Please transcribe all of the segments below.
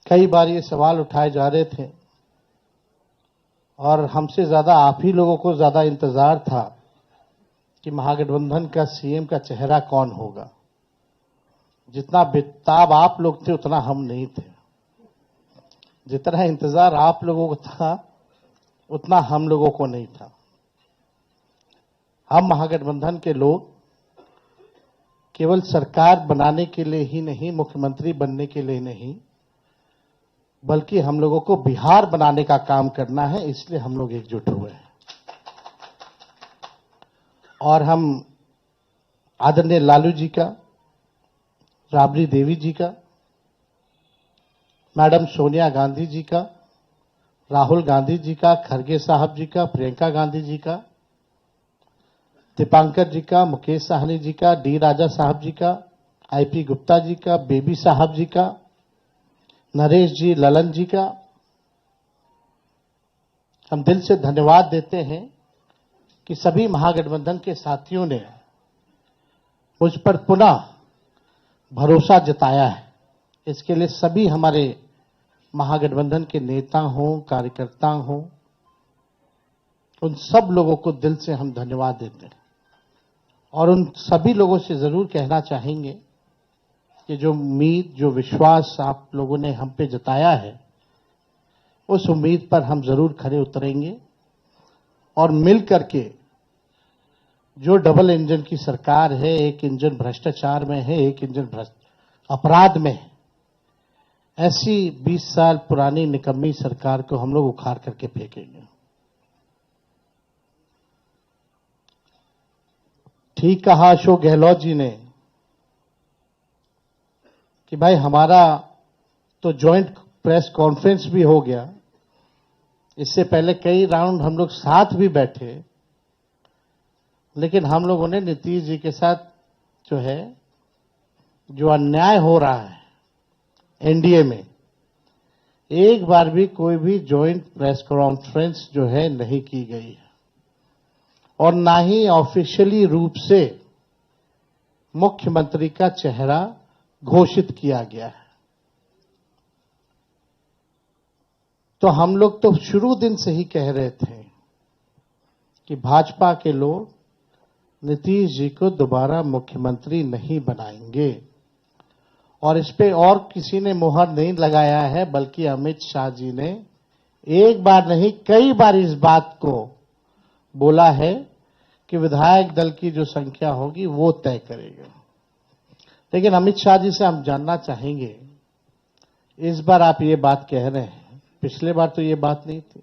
कई बार ये सवाल उठाए जा रहे थे और हमसे ज्यादा आप ही लोगों को ज्यादा इंतजार था कि महागठबंधन का सीएम का चेहरा कौन होगा। जितना बेताब आप लोग थे उतना हम नहीं थे। जितना इंतजार आप लोगों को था उतना हम लोगों को नहीं था। हम महागठबंधन के लोग केवल सरकार बनाने के लिए ही नहीं, मुख्यमंत्री बनने के लिए नहीं, बल्कि हम लोगों को बिहार बनाने का काम करना है, इसलिए हम लोग एकजुट हुए हैं। और हम आदरणीय लालू जी का, राबड़ी देवी जी का, मैडम सोनिया गांधी जी का, राहुल गांधी जी का, खरगे साहब जी का, प्रियंका गांधी जी का, दीपांकर जी का, मुकेश साहनी जी का, डी राजा साहब जी का, आईपी गुप्ता जी का, बेबी साहब जी का, नरेश जी, ललन जी का हम दिल से धन्यवाद देते हैं कि सभी महागठबंधन के साथियों ने मुझ पर पुनः भरोसा जताया है। इसके लिए सभी हमारे महागठबंधन के नेता हों, कार्यकर्ता हों, उन सब लोगों को दिल से हम धन्यवाद देते हैं और उन सभी लोगों से जरूर कहना चाहेंगे कि जो उम्मीद, जो विश्वास आप लोगों ने हम पे जताया है, उस उम्मीद पर हम जरूर खरे उतरेंगे और मिल करके जो डबल इंजन की सरकार है, एक इंजन भ्रष्टाचार में है, एक इंजन अपराध में है, ऐसी 20 साल पुरानी निकम्मी सरकार को हम लोग उखाड़ करके फेंकेंगे। ठीक कहा अशोक गहलोत जी ने कि भाई हमारा तो जॉइंट प्रेस कॉन्फ्रेंस भी हो गया, इससे पहले कई राउंड हम लोग साथ भी बैठे, लेकिन हम लोगों ने नीतीश जी के साथ जो अन्याय हो रहा है एनडीए में, एक बार भी कोई भी जॉइंट प्रेस कॉन्फ्रेंस नहीं की गई है और ना ही ऑफिशियली रूप से मुख्यमंत्री का चेहरा घोषित किया गया है। तो हम लोग तो शुरू दिन से ही कह रहे थे कि भाजपा के लोग नीतीश जी को दोबारा मुख्यमंत्री नहीं बनाएंगे और इस पे और किसी ने मुहर नहीं लगाया है, बल्कि अमित शाह जी ने एक बार नहीं कई बार इस बात को बोला है कि विधायक दल की जो संख्या होगी वो तय करेगा। लेकिन अमित शाह जी से हम जानना चाहेंगे, इस बार आप ये बात कह रहे हैं, पिछले बार तो ये बात नहीं थी।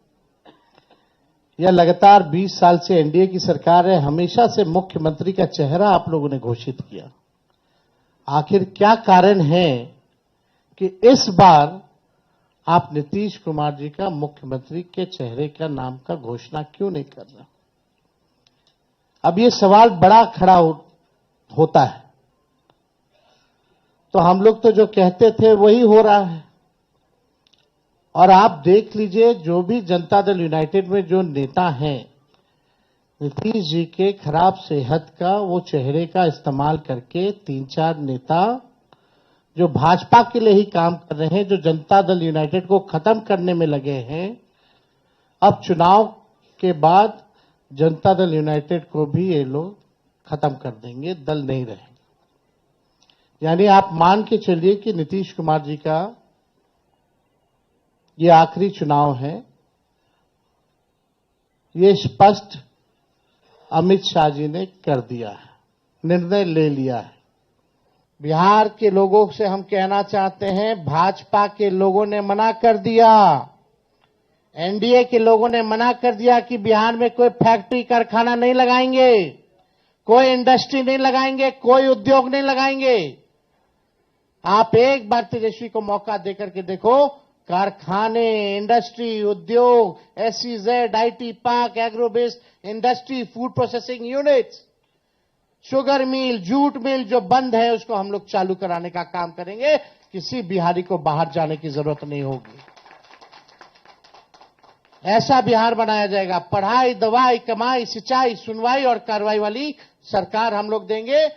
यह लगातार 20 साल से एनडीए की सरकार है, हमेशा से मुख्यमंत्री का चेहरा आप लोगों ने घोषित किया। आखिर क्या कारण है कि इस बार आप नीतीश कुमार जी का मुख्यमंत्री के चेहरे का नाम का घोषणा क्यों नहीं कर रहे? अब ये सवाल बड़ा खड़ा होता है। तो हम लोग तो जो कहते थे वही हो रहा है और आप देख लीजिए, जो भी जनता दल यूनाइटेड में जो नेता हैं, नीतीश जी के खराब सेहत का वो चेहरे का इस्तेमाल करके 3-4 नेता जो भाजपा के लिए ही काम कर रहे हैं, जो जनता दल यूनाइटेड को खत्म करने में लगे हैं, अब चुनाव के बाद जनता दल यूनाइटेड को भी ये लोग खत्म कर देंगे, दल नहीं रहेंगे। यानी आप मान के चलिए कि नीतीश कुमार जी का ये आखिरी चुनाव है। ये स्पष्ट अमित शाह जी ने कर दिया है, निर्णय ले लिया है। बिहार के लोगों से हम कहना चाहते हैं, भाजपा के लोगों ने मना कर दिया, एनडीए के लोगों ने मना कर दिया कि बिहार में कोई फैक्ट्री कारखाना नहीं लगाएंगे, कोई इंडस्ट्री नहीं लगाएंगे, कोई उद्योग नहीं लगाएंगे। आप एक बार तेजस्वी को मौका देकर के देखो, कारखाने, इंडस्ट्री, उद्योग, SEZ, IT park, agro based industry, food processing units, sugar mill, jute mill जो बंद है उसको हम लोग चालू कराने का काम करेंगे। किसी बिहारी को बाहर जाने की जरूरत नहीं होगी। ऐसा बिहार बनाया जाएगा। पढ़ाई, दवाई, कमाई, सिंचाई, सुनवाई और कार्रवाई वाली सरकार हम लोग देंगे।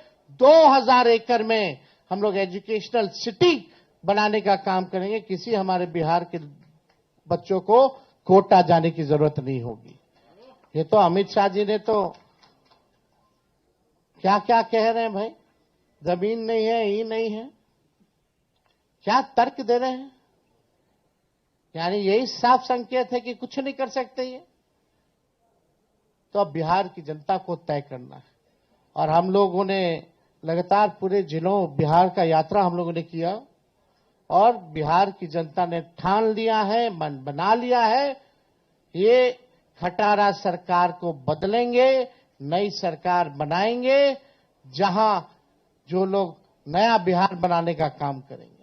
2000 एकड़ में हम लोग एजुकेशनल सिटी बनाने का काम करेंगे। किसी हमारे बिहार के बच्चों को कोटा जाने की जरूरत नहीं होगी। ये तो अमित शाह जी ने तो क्या क्या कह रहे हैं भाई, जमीन नहीं है, ये नहीं है, क्या तर्क दे रहे हैं। यानी यही साफ संकेत है कि कुछ नहीं कर सकते ये। तो अब बिहार की जनता को तय करना है। और हम लोगों ने लगातार पूरे जिलों बिहार का यात्रा हम लोगों ने किया और बिहार की जनता ने ठान लिया है, मन बना लिया है, ये खटारा सरकार को बदलेंगे, नई सरकार बनाएंगे, जहां जो लोग नया बिहार बनाने का काम करेंगे।